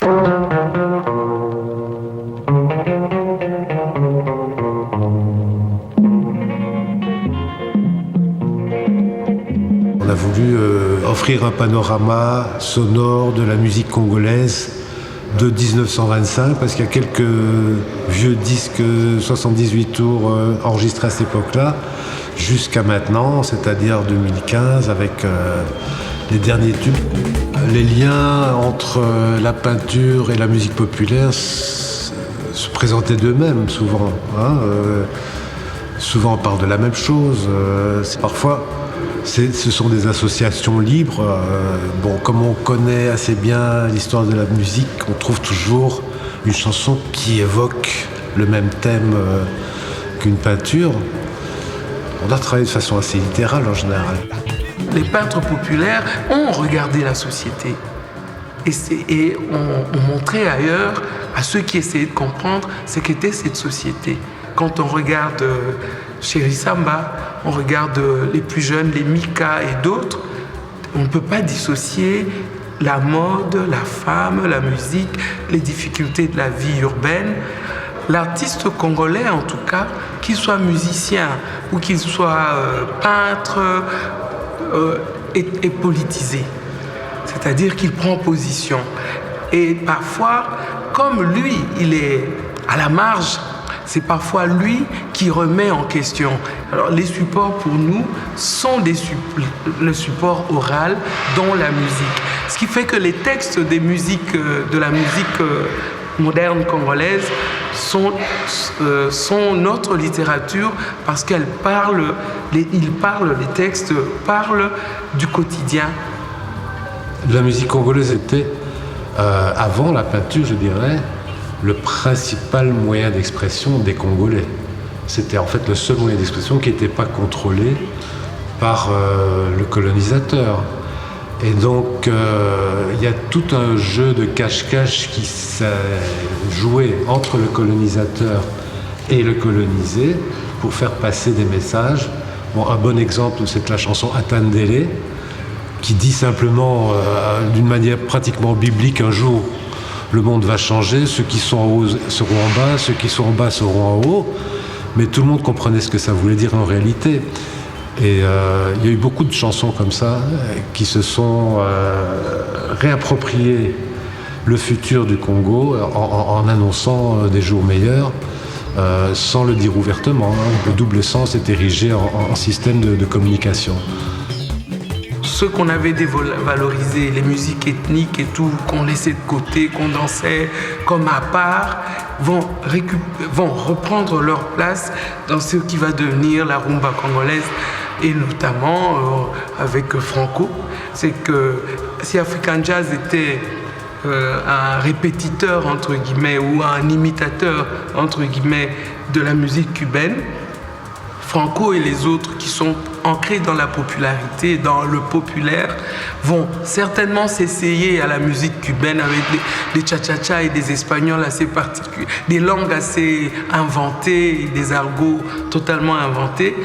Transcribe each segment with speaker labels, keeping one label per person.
Speaker 1: On a voulu offrir un panorama sonore de la musique congolaise de 1925, parce qu'il y a quelques vieux disques 78 tours enregistrés à cette époque-là, jusqu'à maintenant, c'est-à-dire 2015, avec les derniers tubes. Les liens entre la peinture et la musique populaire se présentaient d'eux-mêmes souvent. Souvent on parle de la même chose. Parfois, ce sont des associations libres. Comme on connaît assez bien l'histoire de la musique, on trouve toujours une chanson qui évoque le même thème qu'une peinture. On a travaillé de façon assez littérale en général.
Speaker 2: Les peintres populaires ont regardé la société et ont montré ailleurs à ceux qui essayaient de comprendre ce qu'était cette société. Quand on regarde Chéri Samba, on regarde les plus jeunes, les Mika et d'autres, on ne peut pas dissocier la mode, la femme, la musique, les difficultés de la vie urbaine. L'artiste congolais, en tout cas, qu'il soit musicien ou qu'il soit peintre, est politisé. C'est-à-dire qu'il prend position. Et parfois, comme lui, il est à la marge, c'est parfois lui qui remet en question. Alors, les supports pour nous sont le support oral dans la musique. Ce qui fait que les textes des musiques, de la musique moderne congolaise sont notre littérature parce les textes parlent du quotidien.
Speaker 1: La musique congolaise était, avant la peinture, je dirais, le principal moyen d'expression des Congolais. C'était en fait le seul moyen d'expression qui n'était pas contrôlé par le colonisateur. Et donc, il y a tout un jeu de cache-cache qui s'est joué entre le colonisateur et le colonisé pour faire passer des messages. Un bon exemple, c'est la chanson Atandele, qui dit simplement, d'une manière pratiquement biblique, un jour, le monde va changer, ceux qui sont en haut seront en bas, ceux qui sont en bas seront en haut. Mais tout le monde comprenait ce que ça voulait dire en réalité. Et il y a eu beaucoup de chansons comme ça qui se sont réappropriées le futur du Congo en annonçant des jours meilleurs, sans le dire ouvertement. Le double sens est érigé en système de communication.
Speaker 2: Ceux qu'on avait dévalorisés, les musiques ethniques et tout, qu'on laissait de côté, qu'on dansait comme à part, vont reprendre leur place dans ce qui va devenir la rumba congolaise. Et notamment avec Franco. C'est que si African Jazz était un répétiteur, entre guillemets, ou un imitateur, entre guillemets, de la musique cubaine, Franco et les autres qui sont ancrés dans la popularité, dans le populaire, vont certainement s'essayer à la musique cubaine avec des cha-cha-cha et des espagnols assez particuliers, des langues assez inventées, des argots totalement inventés,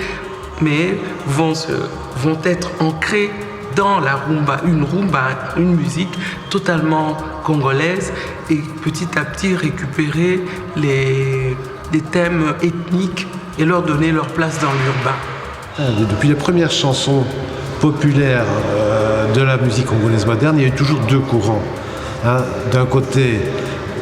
Speaker 2: mais vont être ancrés dans la rumba, une musique totalement congolaise, et petit à petit récupérer les thèmes ethniques et leur donner leur place dans l'urbain.
Speaker 1: Depuis les premières chansons populaires de la musique congolaise moderne, il y a eu toujours deux courants. D'un côté,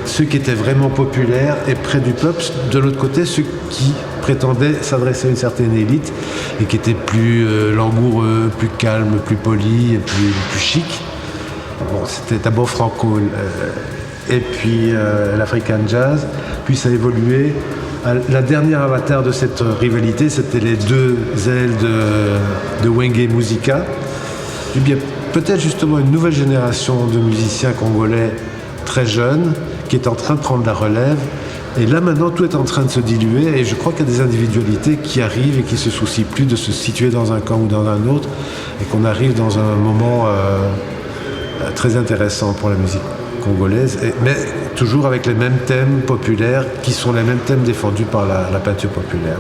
Speaker 1: ceux qui étaient vraiment populaires et près du peuple, de l'autre côté, ceux qui prétendaient s'adresser à une certaine élite et qui étaient plus langoureux, plus calmes, plus polis et plus chics. C'était d'abord Franco et puis l'African Jazz, puis ça a évolué. La dernière avatar de cette rivalité, c'était les deux ailes de Wenge Musica. Et bien, peut-être justement une nouvelle génération de musiciens congolais très jeunes qui est en train de prendre la relève. Et là, maintenant, tout est en train de se diluer. Et je crois qu'il y a des individualités qui arrivent et qui ne se soucient plus de se situer dans un camp ou dans un autre. Et qu'on arrive dans un moment très intéressant pour la musique congolaise, mais toujours avec les mêmes thèmes populaires qui sont les mêmes thèmes défendus par la peinture populaire.